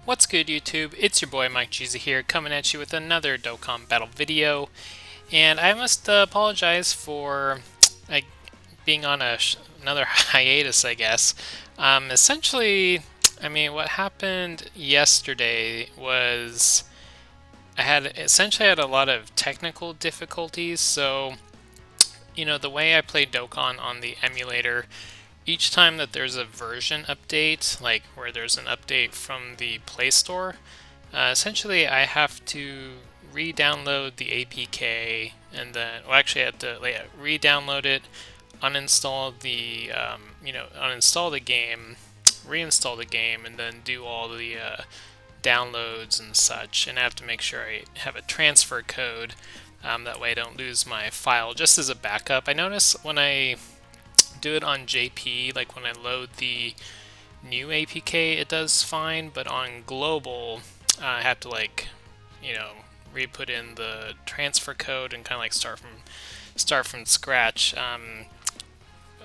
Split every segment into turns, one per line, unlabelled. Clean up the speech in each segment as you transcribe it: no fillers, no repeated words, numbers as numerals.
What's good, YouTube? It's your boy MikeJeezy here, coming at you with another Dokkan battle video. And I must apologize for like being on another hiatus, I guess. Essentially, what happened yesterday was I had a lot of technical difficulties. So, the way I play Dokkan on the emulator, each time that there's a version update, like where there's an update from the Play Store, essentially I have to re-download the APK and then, well, actually I have to re-download it, uninstall uninstall the game, reinstall the game, and then do all the downloads and such. And I have to make sure I have a transfer code, that way I don't lose my file, just as a backup. I notice when I do it on JP, like when I load the new APK, it does fine, but on global, I have to re-put in the transfer code and kind of like start from scratch.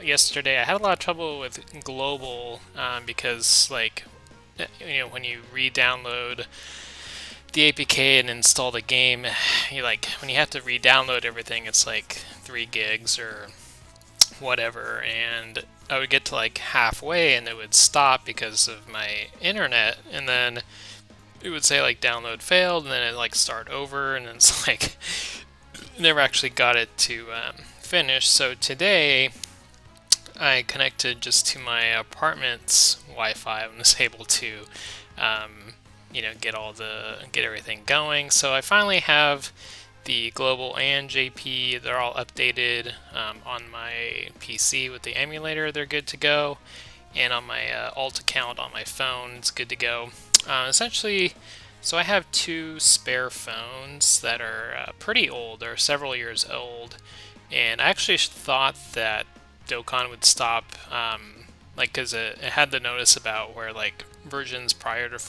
Yesterday I had a lot of trouble with global, because when you re-download the APK and install the game, when you have to re-download everything, it's like 3 gigs or whatever, and I would get to like halfway and it would stop because of my internet, and then it would say like download failed, and then it like start over, and it's like never actually got it to finish. So today I connected just to my apartment's Wi-Fi and was able to get everything going. So I finally have the global and JP. They're all updated on my PC with the emulator. They're good to go, and on my alt account on my phone, it's good to go. Essentially, so I have 2 spare phones that are pretty old. They're several years old, and I actually thought that Dokkan would stop, because it had the notice about where like versions prior to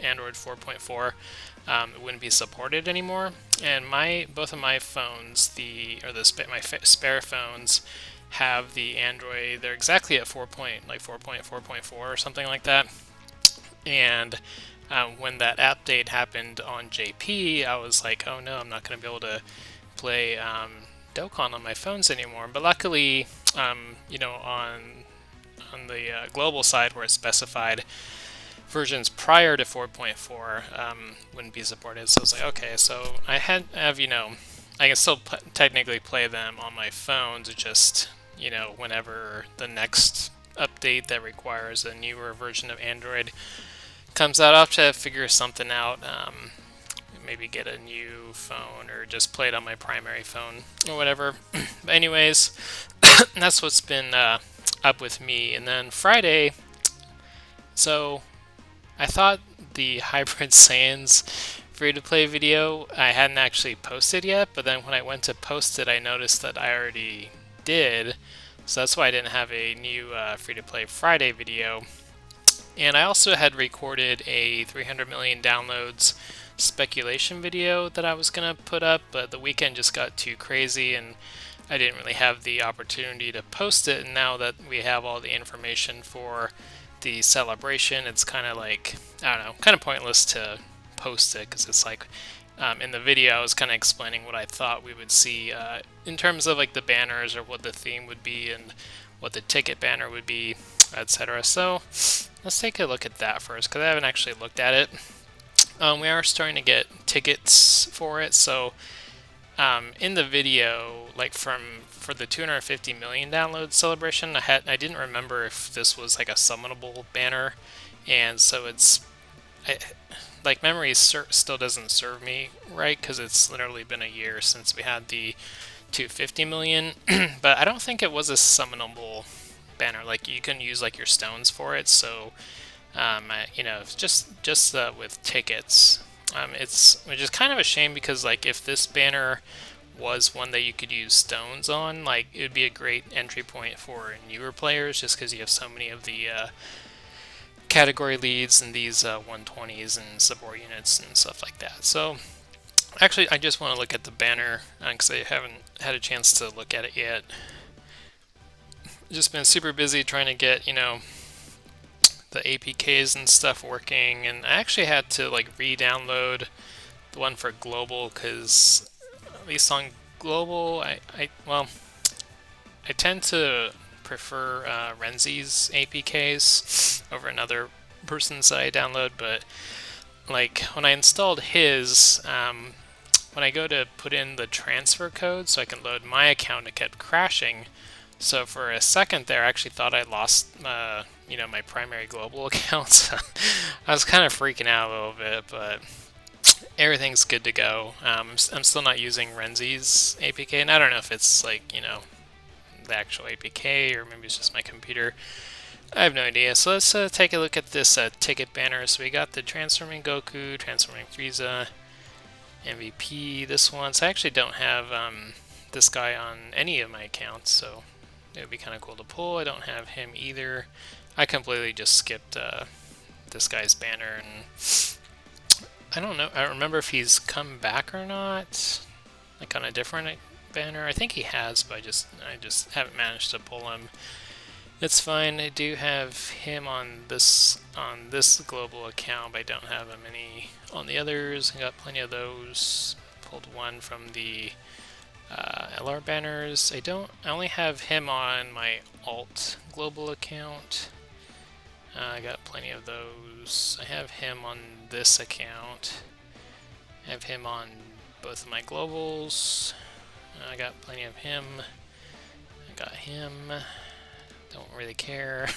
Android 4.4 it wouldn't be supported anymore. And both of my phones, my spare phones, have the Android. They're exactly at 4.4.4 or something like that. And when that update happened on JP, I was like, oh no, I'm not going to be able to play Dokkan on my phones anymore. But luckily, on the global side where it's specified, versions prior to 4.4 wouldn't be supported. So I was like, okay, so I can still technically play them on my phones. It's just, whenever the next update that requires a newer version of Android comes out, I'll have to figure something out. Maybe get a new phone or just play it on my primary phone or whatever. But anyways, that's what's been up with me. And then Friday, so I thought the Hybrid Saiyans free-to-play video I hadn't actually posted yet, but then when I went to post it, I noticed that I already did. So that's why I didn't have a new free-to-play Friday video. And I also had recorded a 300 million downloads speculation video that I was going to put up, but the weekend just got too crazy and I didn't really have the opportunity to post it. And now that we have all the information for the celebration, it's kind of like, I don't know, kind of pointless to post it, because it's like in the video I was kind of explaining what I thought we would see in terms of like the banners or what the theme would be and what the ticket banner would be, etc. So let's take a look at that first, because I haven't actually looked at it. We are starting to get tickets for it. So in the video, for the 250 million download celebration, I didn't remember if this was like a summonable banner, and so memory still doesn't serve me right, because it's literally been a year since we had the 250 million. But I don't think it was a summonable banner. Like, you can use like your stones for it. So just with tickets, which is kind of a shame, because like if this banner was one that you could use stones on, like it would be a great entry point for newer players, just because you have so many of the category leads and these 120s and support units and stuff like that. So actually I just want to look at the banner, because I haven't had a chance to look at it yet. Just been super busy trying to get the APKs and stuff working, and I actually had to like re-download the one for global because at least on global, well, I tend to prefer Renzi's APKs over another person's that I download, but like when I installed his, when I go to put in the transfer code so I can load my account, it kept crashing. So for a second there, I actually thought I lost, my primary global account. So I was kind of freaking out a little bit, but everything's good to go. I'm still not using Renzi's APK, and I don't know if it's like, the actual APK or maybe it's just my computer. I have no idea. So let's take a look at this ticket banner. So we got the Transforming Goku, Transforming Frieza, MVP, this one. So I actually don't have this guy on any of my accounts, so it would be kind of cool to pull. I don't have him either. I completely just skipped this guy's banner, and I don't know. I don't remember if he's come back or not, like on a different banner. I think he has, but I just haven't managed to pull him. It's fine. I do have him on this global account, but I don't have him any on the others. I got plenty of those. Pulled one from the LR banners. I only have him on my alt global account. I got plenty of those. I have him on this account. I have him on both of my globals. I got plenty of him. I got him. Don't really care.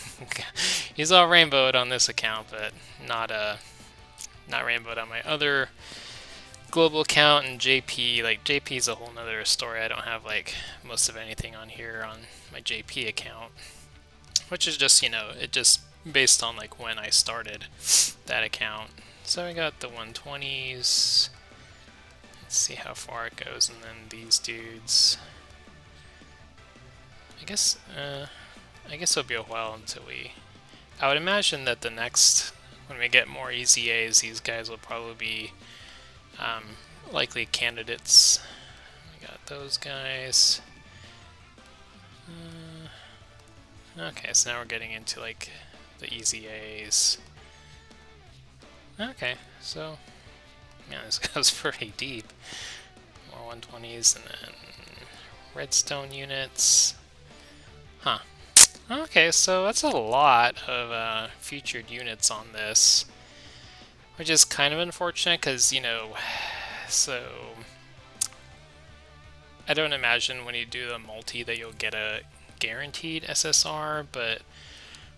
He's all rainbowed on this account, but not rainbowed on my other global account. And JP, like JP's a whole nother story. I don't have like most of anything on here on my JP account, which is just it just based on like when I started that account. So I got the 120s. Let's see how far it goes, and then these dudes. I guess it'll be a while until I would imagine that when we get more EZAs, these guys will probably be likely candidates. We got those guys. Okay, so now we're getting into like the EZAs. Okay, so yeah, this goes pretty deep. More 120s and then redstone units. Huh. Okay, so that's a lot of featured units on this, which is kind of unfortunate because, so I don't imagine when you do the multi that you'll get a guaranteed SSR, but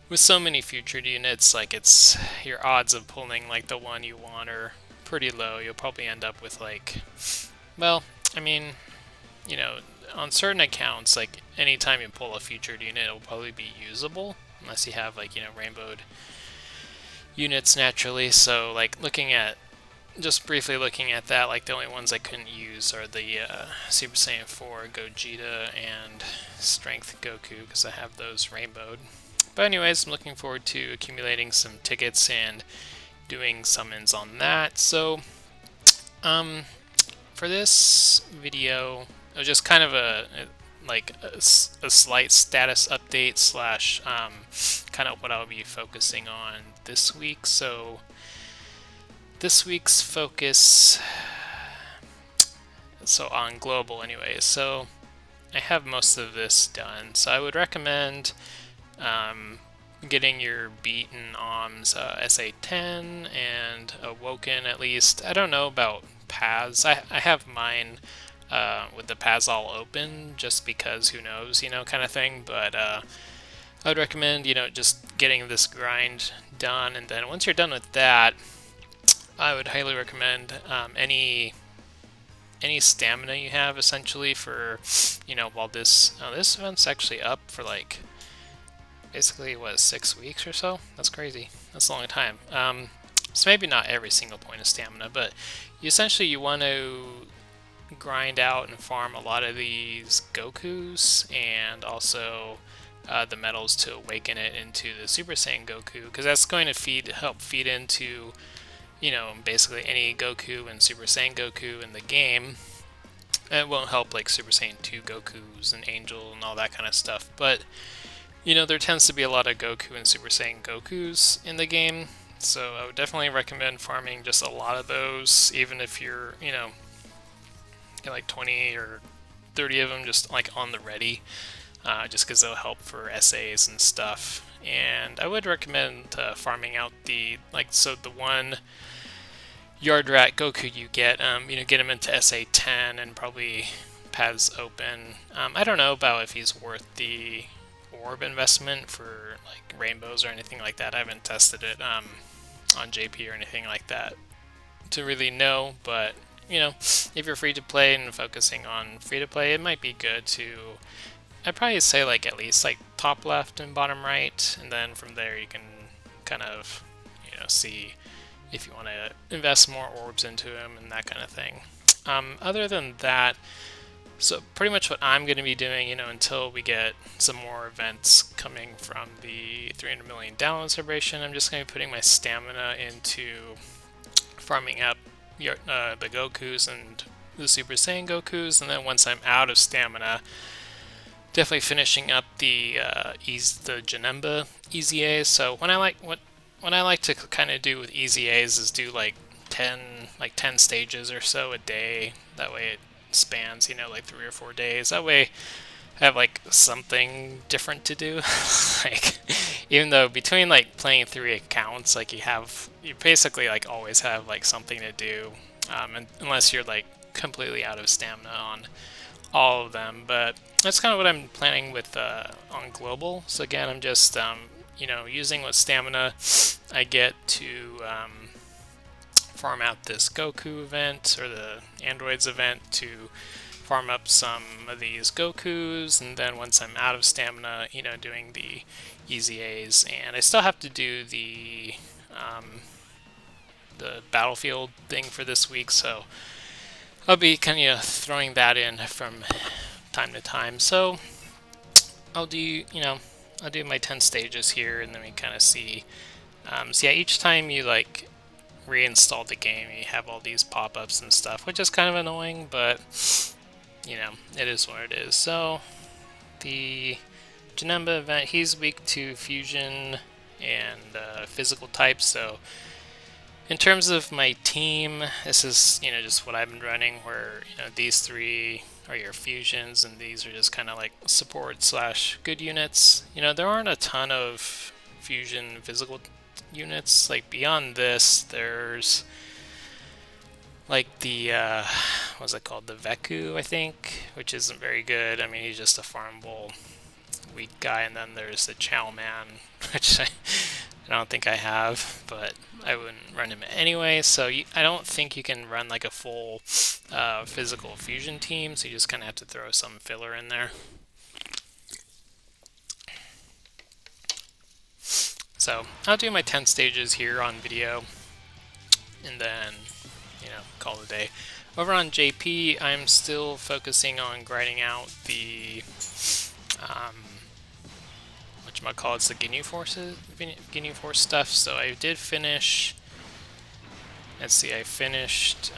with so many featured units, like your odds of pulling like the one you want are pretty low. You'll probably end up with like, well, I mean, on certain accounts, like anytime you pull a featured unit, it'll probably be usable unless you have like rainbowed units naturally. So like just briefly looking at that, like the only ones I couldn't use are the Super Saiyan 4 Gogeta and Strength Goku because I have those rainbowed. But anyways, I'm looking forward to accumulating some tickets and doing summons on that. So for this video, it was just kind of a slight status update slash kind of what I'll be focusing on this week. So this week's focus, so on global anyway. So I have most of this done. So I would recommend getting your beaten OMS SA10 and Awoken at least. I don't know about paths. I have mine with the paths all open just because who knows, kind of thing. But I would recommend, just getting this grind done, and then once you're done with that, I would highly recommend any stamina you have essentially for, while this event's actually up for like basically 6 weeks or so. That's crazy. That's a long time. So maybe not every single point of stamina, but you want to grind out and farm a lot of these Gokus and also the metals to awaken it into the Super Saiyan Goku, because that's going to help feed into basically any Goku and Super Saiyan Goku in the game. It won't help like Super Saiyan 2 Gokus and Angel and all that kind of stuff, but there tends to be a lot of Goku and Super Saiyan Gokus in the game, so I would definitely recommend farming just a lot of those, even if you're, get like 20 or 30 of them just like on the ready, just because they'll help for essays and stuff. And I would recommend farming out the one Yard Rat Goku you get, get him into SA 10 and probably paths open. I don't know about if he's worth the orb investment for like rainbows or anything like that. I haven't tested it on JP or anything like that to really know, but if you're free to play and focusing on free to play, it might be good to, I'd probably say like at least like top left and bottom right, and then from there you can kind of see if you want to invest more orbs into him and that kind of thing. Other than that, so pretty much what I'm going to be doing, until we get some more events coming from the 300 million download celebration, I'm just going to be putting my stamina into farming up the Gokus and the Super Saiyan Gokus, and then once I'm out of stamina, definitely finishing up the Janemba EZA. So what I like to kind of do with EZAs is do like 10 stages or so a day. That way it spans, like 3 or 4 days. That way I have like something different to do. Like, even though between like playing 3 accounts, like you basically like always have like something to do, and unless you're like completely out of stamina on all of them. But that's kind of what I'm planning with on global. So again, I'm just using what stamina I get to farm out this Goku event or the Androids event to farm up some of these Gokus, and then once I'm out of stamina, doing the EZAs. And I still have to do the battlefield thing for this week, so I'll be kind of throwing that in from time to time. So I'll do my 10 stages here, and then we kind of see. So yeah, each time you like reinstall the game, you have all these pop-ups and stuff, which is kind of annoying, but it is what it is. So the Janemba event, he's weak to fusion and physical types. So in terms of my team, this is just what I've been running, where these 3 are your fusions, and these are just kind of like support / good units. There aren't a ton of fusion physical units. Like beyond this, there's like the what's it called, the Veku, I think, which isn't very good. I mean, he's just a farmable weak guy. And then there's the Chow Man, which I don't think I have, but I wouldn't run him anyway. So I don't think you can run like a full physical fusion team, so you just kind of have to throw some filler in there. So I'll do my 10 stages here on video, and then call it a day. Over on JP, I'm still focusing on grinding out the whatchamacallit's the Ginyu Force stuff. So I did finish. Let's see, I finished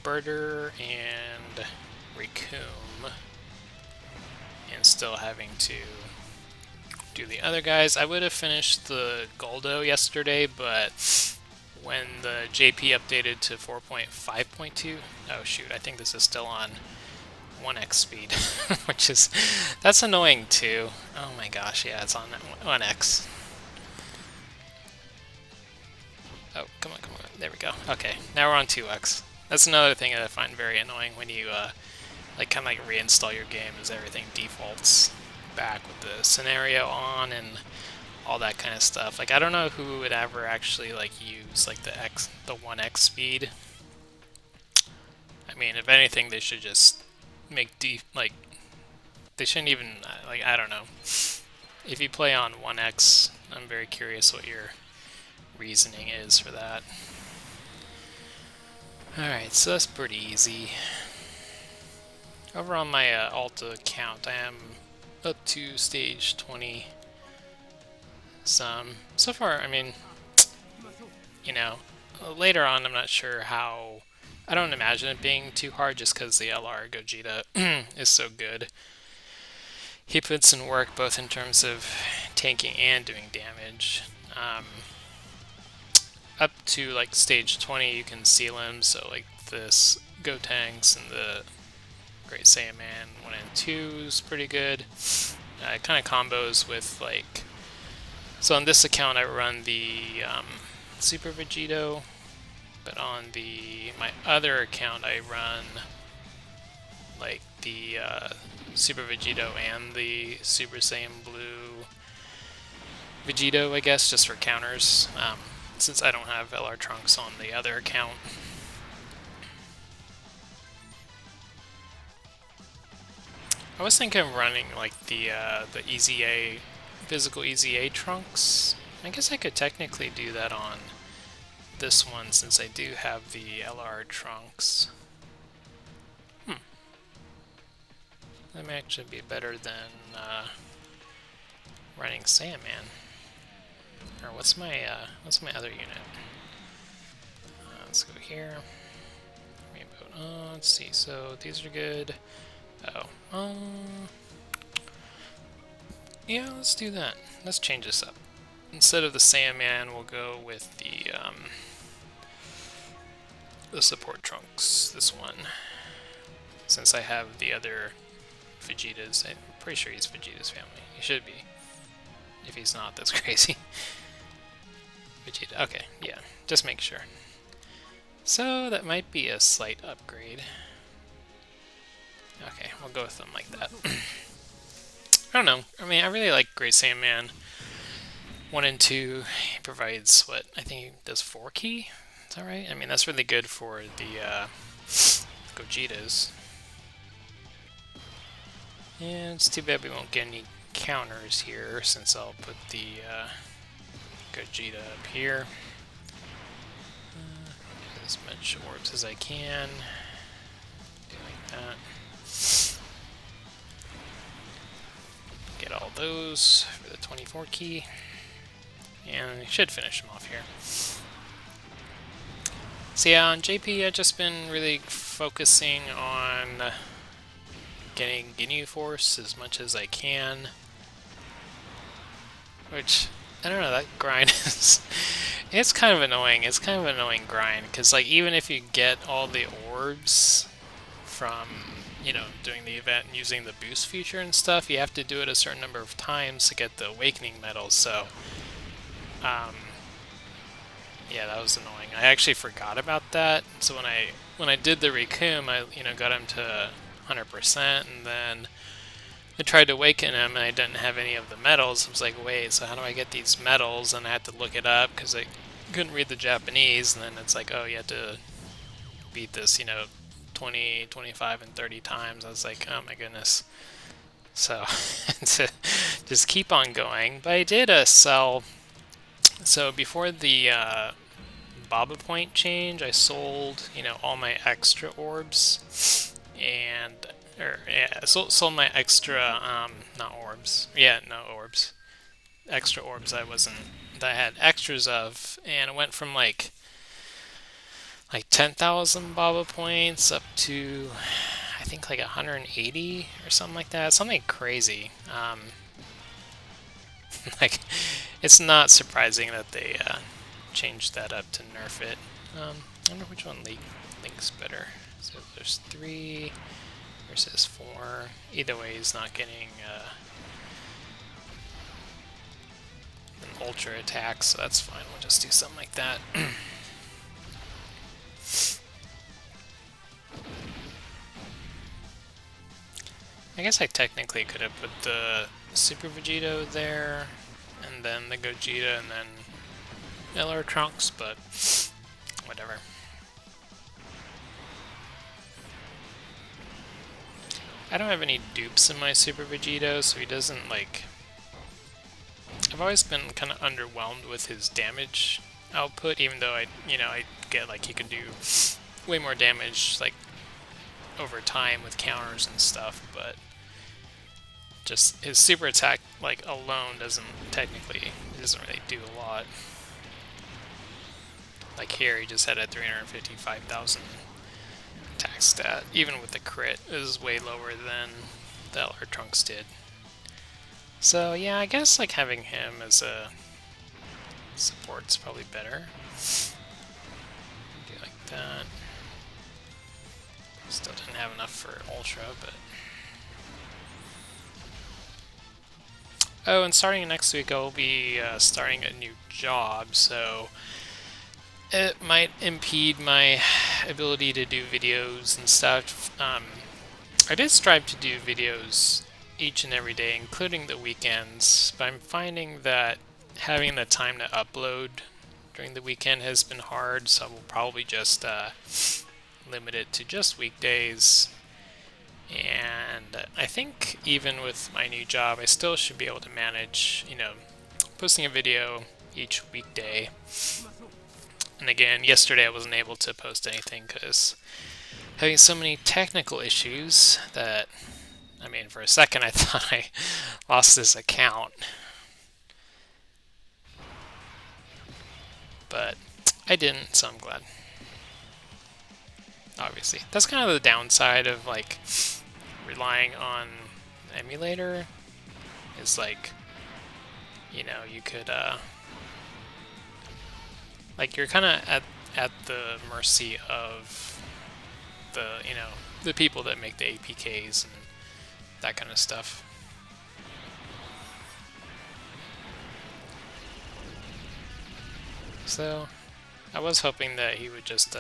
Birder and Raccoon, and still having to do the other guys. I would have finished the Goldo yesterday, but when the JP updated to 4.5.2, oh shoot, I think this is still on 1x speed, that's annoying too. Oh my gosh, yeah, it's on 1x. Oh, come on, there we go. Okay, now we're on 2x. That's another thing that I find very annoying when you kind of reinstall your game, is everything defaults back with the scenario on and all that kind of stuff. Like, I don't know who would ever actually use the 1x speed. I mean, if anything, they should just make they shouldn't even I don't know. If you play on 1x, I'm very curious what your reasoning is for that. Alright, so that's pretty easy. Over on my Alta account, I am up to stage 20 some. So far, I mean, later on, I'm not sure how. I don't imagine it being too hard, just because the LR Gogeta is so good. he puts in work both in terms of tanking and doing damage. Up to like stage 20 you can seal him, so like this Gotenks and the Great Saiyaman 1 and 2 is pretty good. It kind of combos with like, so on this account I run the Super Vegito, but on my other account I run like the Super Vegito and the Super Saiyan Blue Vegito, I guess, just for counters, since I don't have LR Trunks on the other account. I was thinking of running like the EZA, physical EZA Trunks. I guess I could technically do that on this one since I do have the LR Trunks. That may actually be better than running Sandman. Or what's my other unit? Let's go here. Let's see. So these are good. Oh, yeah. Let's do that. Let's change this up. Instead of the Sandman, we'll go with the support trunks. This one, since I have the other Vegeta's. I'm pretty sure he's Vegeta's family. He should be. If he's not, that's crazy. Vegeta. Okay, yeah. Just make sure. So that might be a slight upgrade. Okay, we'll go with them like that. I don't know. I mean, I really like Great Saiyaman 1 and 2. He provides, what, I think he does 4 ki? Is that right? I mean, that's really good for the Gogetas. And it's too bad we won't get any counters here, since I'll put the Gogeta up here. Get as much orbs as I can. Do like that. Get all those for the 24 ki. And I should finish them off here. So yeah, on JP I've just been really focusing on getting Ginyu Force as much as I can. Which, I don't know, that grind is... it's kind of annoying. It's kind of an annoying grind, because like even if you get all the orbs from, you know, doing the event and using the boost feature and stuff, you have to do it a certain number of times to get the awakening medals, so yeah, that was annoying. I actually forgot about that, so when I did the Rikum, I got him to 100%, and then I tried to awaken him and I didn't have any of the medals. I was like, wait, so how do I get these medals? And I had to look it up because I couldn't read the Japanese, and then it's like, oh, you have to beat this, 20, 25, and 30 times. I was like, oh my goodness. So, to just keep on going. But I did sell, so before the Baba Point change, I sold, all my extra orbs, and, sold my extra, not orbs, no orbs, extra orbs that I had extras of, and it went from like 10,000 Baba points up to, I think like 180 or something like that, something crazy. Like, it's not surprising that they changed that up to nerf it. I wonder which one links better. So there's 3 versus 4. Either way, he's not getting an ultra attack, so that's fine. We'll just do something like that. I guess I technically could have put the Super Vegito there, and then the Gogeta, and then LR Trunks, but whatever. I don't have any dupes in my Super Vegito, so he doesn't, like... I've always been kind of underwhelmed with his damage output, even though I get, like, he can do way more damage, like, over time with counters and stuff, but just his super attack, like, alone doesn't really do a lot. Like here, he just had a 355,000 attack stat. Even with the crit, it was way lower than the LR Trunks did. So yeah, I guess like having him as a support's probably better. Do like that. Still didn't have enough for Ultra, but... Oh, and starting next week I'll be starting a new job, so it might impede my ability to do videos and stuff. I did strive to do videos each and every day, including the weekends, but I'm finding that having the time to upload during the weekend has been hard, so we'll probably just limit it to just weekdays. And I think even with my new job, I still should be able to manage, posting a video each weekday. And again, yesterday I wasn't able to post anything because having so many technical issues that, I mean, for a second I thought I lost this account. But I didn't, so I'm glad. Obviously. That's kind of the downside of, like, relying on emulator. Is like, you could, like, you're kind of at the mercy of the people that make the APKs and that kind of stuff. So, I was hoping that he would just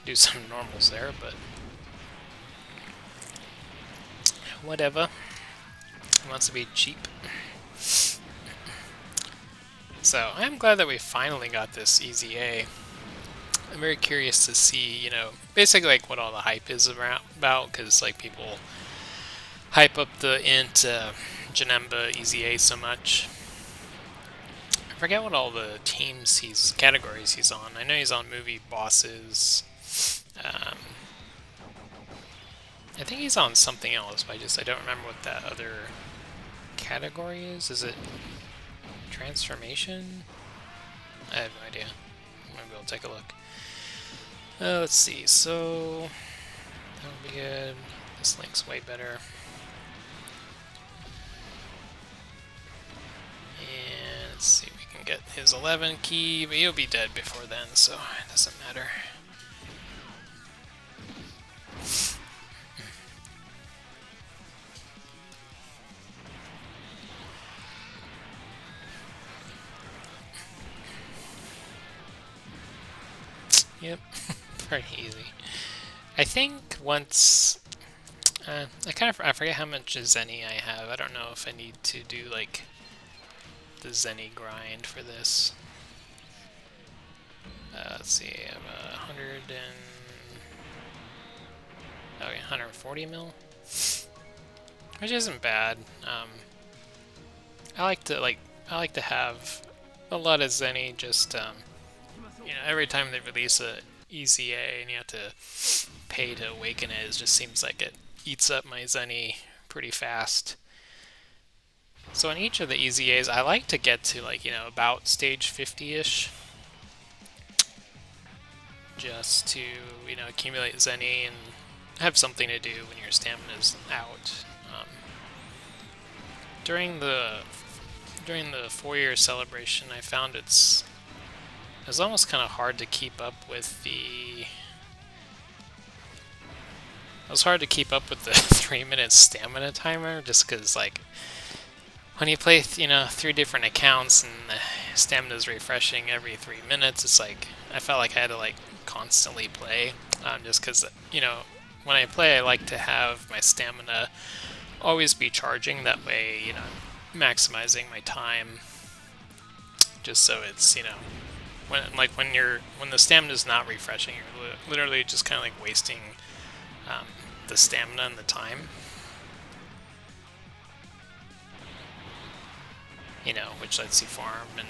do some normals there, but whatever. He wants to be cheap. So, I'm glad that we finally got this EZA. I'm very curious to see, basically like what all the hype is about, because like people hype up the int Janemba EZA so much. I forget what all the categories he's on. I know he's on movie bosses. I think he's on something else, but I don't remember what that other category is. Is it transformation? I have no idea. Maybe we'll take a look. Let's see. So that would be good. This link's way better. And let's see if we can get his 11 key, but he'll be dead before then, so it doesn't matter. Yep, pretty easy. I think once... I forget how much Zenny I have. I don't know if I need to do, like, the Zenny grind for this. Let's see, I have 140 mil, which isn't bad. I like to have a lot of Zenny. Just every time they release a EZA and you have to pay to awaken it, it just seems like it eats up my Zenny pretty fast. So in each of the EZAs, I like to get to about stage 50-ish. Just to, accumulate Zenny and have something to do when your stamina's out. During the 4-year celebration, I found it was almost kind of hard to keep up with the... It was hard to keep up with the 3-minute stamina timer, just because, like, when you play, 3 different accounts and the stamina's refreshing every 3 minutes, it's like, I felt like I had to, like, constantly play, just because, when I play, I like to have my stamina always be charging, that way, maximizing my time, just so it's, when the stamina's not refreshing, you're literally just kind of like wasting the stamina and the time. Which lets you farm and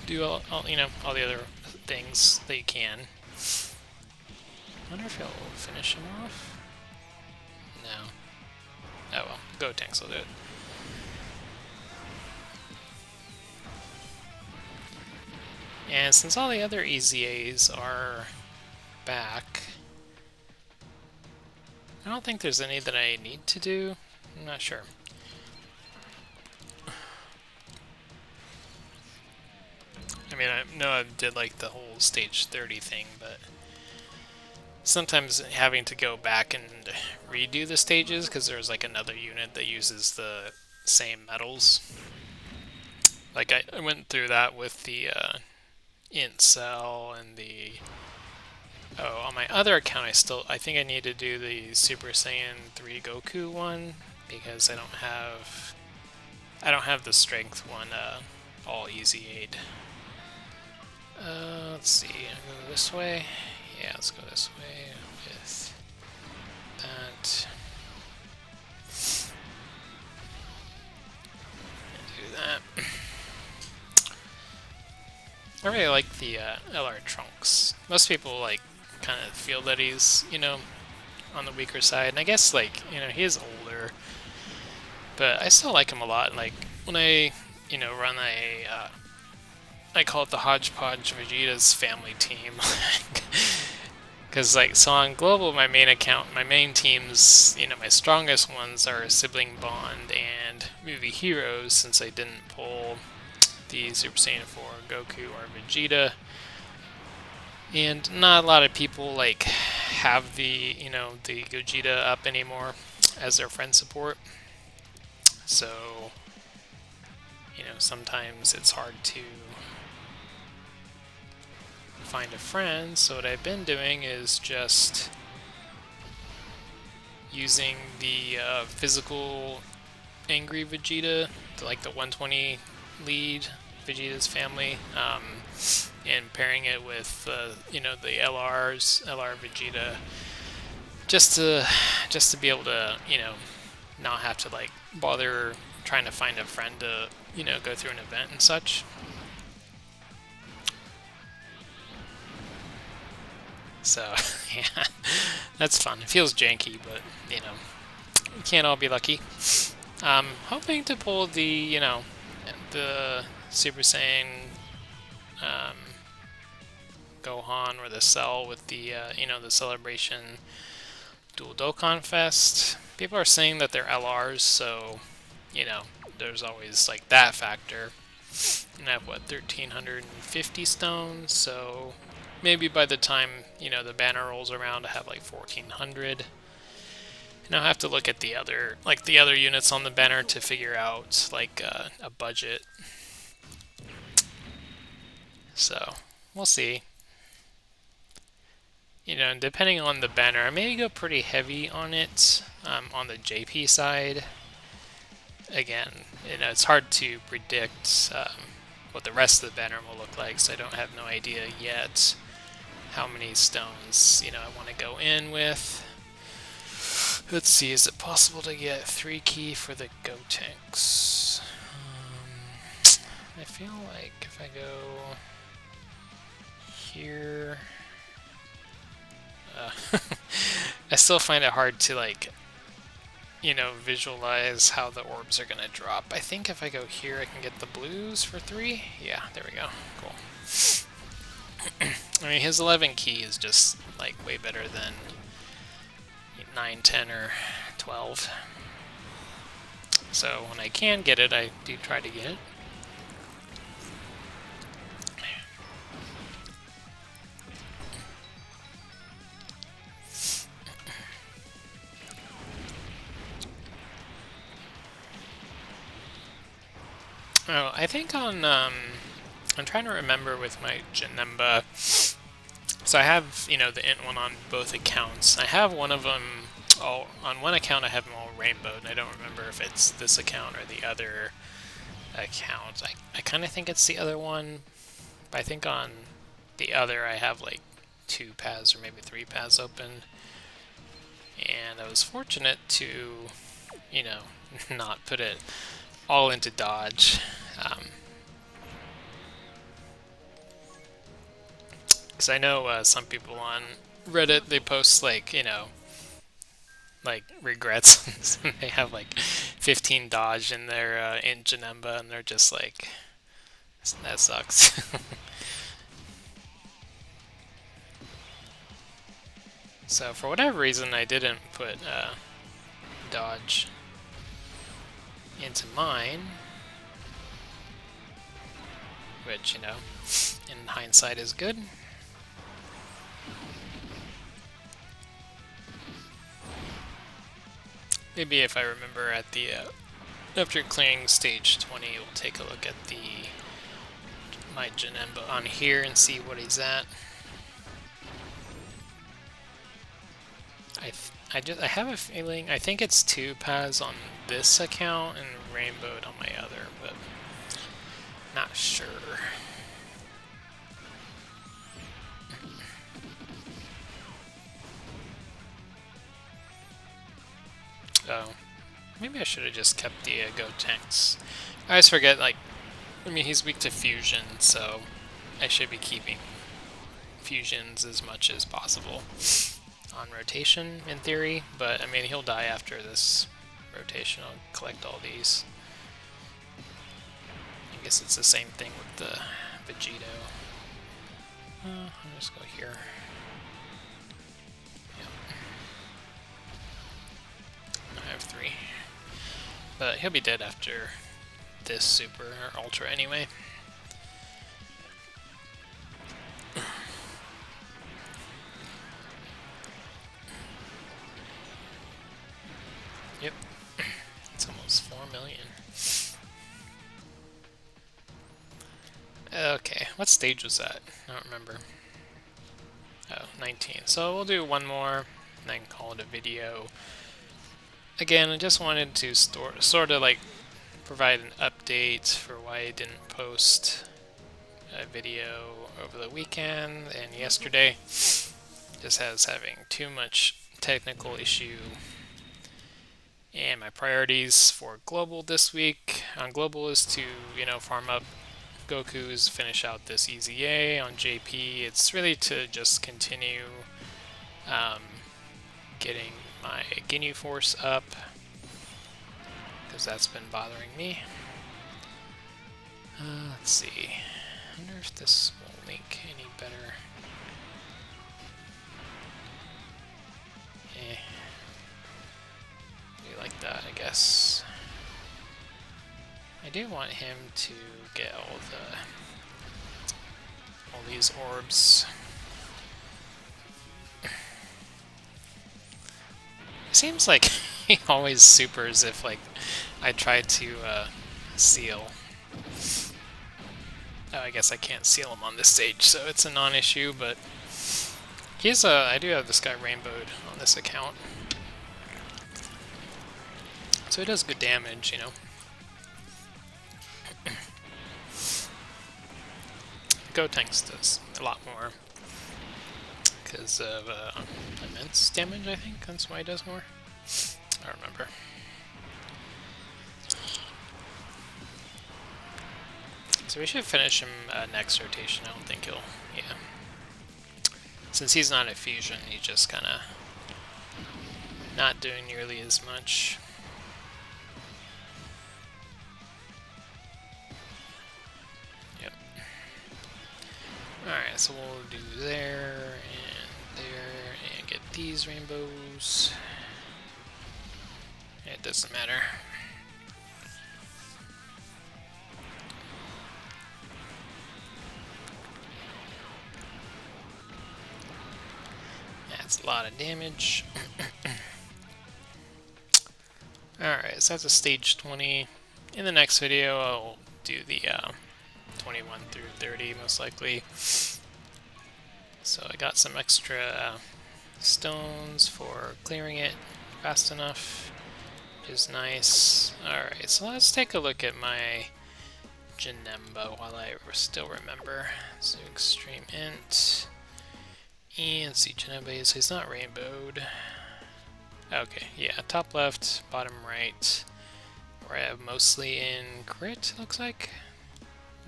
do all the other things that you can. I wonder if he'll finish him off. No. Oh well, go tanks will do it. And since all the other EZAs are back, I don't think there's any that I need to do. I'm not sure. mean, I know I did like the whole stage 30 thing, but sometimes having to go back and redo the stages because there's like another unit that uses the same metals. Like I went through that with the int cell and the on my other account I think I need to do the Super Saiyan 3 Goku one because I don't have the strength one all easy aid. Let's see, I'll go this way. Yeah, let's go this way with that. Do that. I really like the LR Trunks. Most people like kind of feel that he's, on the weaker side, and I guess like, he is older, but I still like him a lot. Like when I, run I call it the Hodgepodge Vegeta's family team. Because, like, so on Global, my main account, my main teams, my strongest ones are Sibling Bond and Movie Heroes, since I didn't pull the Super Saiyan 4 Goku or Vegeta. And not a lot of people, like, have the, the Gogeta up anymore as their friend support. So, sometimes it's hard to find a friend, so what I've been doing is just using the physical Angry Vegeta, like the 120 lead Vegeta's family, and pairing it with the LR Vegeta, just to be able to not have to like bother trying to find a friend to go through an event and such. So, yeah, that's fun. It feels janky, but, we can't all be lucky. Hoping to pull the, the Super Saiyan Gohan or the Cell with the, the Celebration Dual Dokkan Fest. People are saying that they're LRs, so, there's always, like, that factor. And I have, 1,350 stones, so maybe by the time, the banner rolls around, I have like 1,400. And I'll have to look at the other units on the banner to figure out like a budget. So we'll see. And depending on the banner, I may go pretty heavy on it on the JP side. Again, it's hard to predict what the rest of the banner will look like, so I don't have no idea yet how many stones, I want to go in with. Let's see, is it possible to get 3 key for the Gotenks? I feel like if I go here... I still find it hard to, like, visualize how the orbs are going to drop. I think if I go here, I can get the blues for 3. Yeah, there we go. Cool. I mean, his 11 key is just, like, way better than 9, 10, or 12. So when I can get it, I do try to get it. Oh, I think on, I'm trying to remember with my Janemba. So I have, the int one on both accounts. I have one of them, on one account I have them all rainbowed, and I don't remember if it's this account or the other account. I kind of think it's the other one, but I think on the other I have like 2 paths or maybe 3 paths open. And I was fortunate to, not put it all into dodge. Because I know some people on Reddit, they post like, like regrets. They have like 15 dodge in their in Janemba, and they're just like, that sucks. So for whatever reason, I didn't put dodge into mine, which, in hindsight is good. Maybe if I remember at the after clearing stage 20, we'll take a look at my Janemba on here and see what he's at. I have a feeling, I think it's 2 paths on this account and rainbowed on my other, but not sure. Oh, maybe I should have just kept the Go tanks. I always forget, like, I mean, he's weak to fusion, so I should be keeping fusions as much as possible on rotation, in theory, but I mean, he'll die after this rotation. I'll collect all these. I guess it's the same thing with the Vegito. I'll just go here. Yep. I have 3. But he'll be dead after this super or ultra anyway. Yep. It's almost 4 million. Okay, what stage was that? I don't remember. Oh, 19. So we'll do one more, and then call it a video. Again, I just wanted to sort of like provide an update for why I didn't post a video over the weekend and yesterday. Just as having too much technical issue. And my priorities for Global this week on Global is to, farm up Goku's, finish out this EZA. On JP, it's really to just continue getting my Ginyu Force up, because that's been bothering me. Let's see. I wonder if this will link any better. Like that, I guess. I do want him to get all these orbs. It seems like he always supers if like I try to seal. Oh, I guess I can't seal him on this stage, so it's a non-issue. But I do have this guy rainbowed on this account. So it does good damage, Gotenks does a lot more because of immense damage, I think. That's why he does more. I don't remember. So we should finish him next rotation. I don't think he'll... Yeah. Since he's not a fusion, he's just kind of not doing nearly as much. Alright, so we'll do there, and get these rainbows. It doesn't matter. That's a lot of damage. Alright, so that's a stage 20. In the next video, I'll do the 21 through 30 most likely. So I got some extra stones for clearing it fast enough, which is nice. Alright, so let's take a look at my Janemba while I still remember. So extreme int, and see Janemba EZA, he's not rainbowed. Okay, yeah, top left, bottom right, where I have mostly in crit, looks like.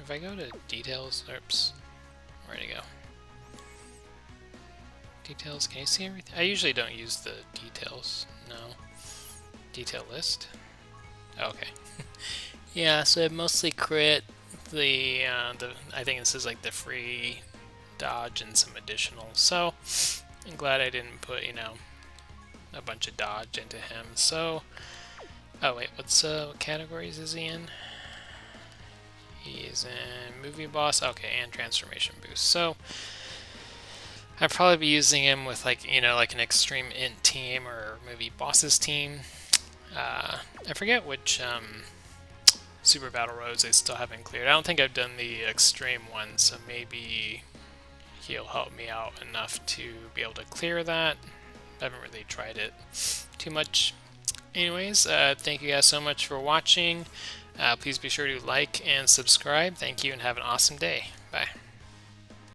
If I go to details, oops, where'd it go? Details, can you see everything? I usually don't use the details, no. Detail list? Okay. Yeah, so I have mostly crit, I think this is like the free dodge and some additional, so I'm glad I didn't put, a bunch of dodge into him, so... Oh wait, what categories is he in? He's in Movie Boss. Okay, and Transformation Boost. So I'd probably be using him with like, you know, like an Extreme Int team or maybe Bosses team. I forget which Super Battle Roads I still haven't cleared. I don't think I've done the Extreme one, so maybe he'll help me out enough to be able to clear that. I haven't really tried it too much. Anyways, thank you guys so much for watching. Please be sure to like and subscribe. Thank you and have an awesome day. Bye.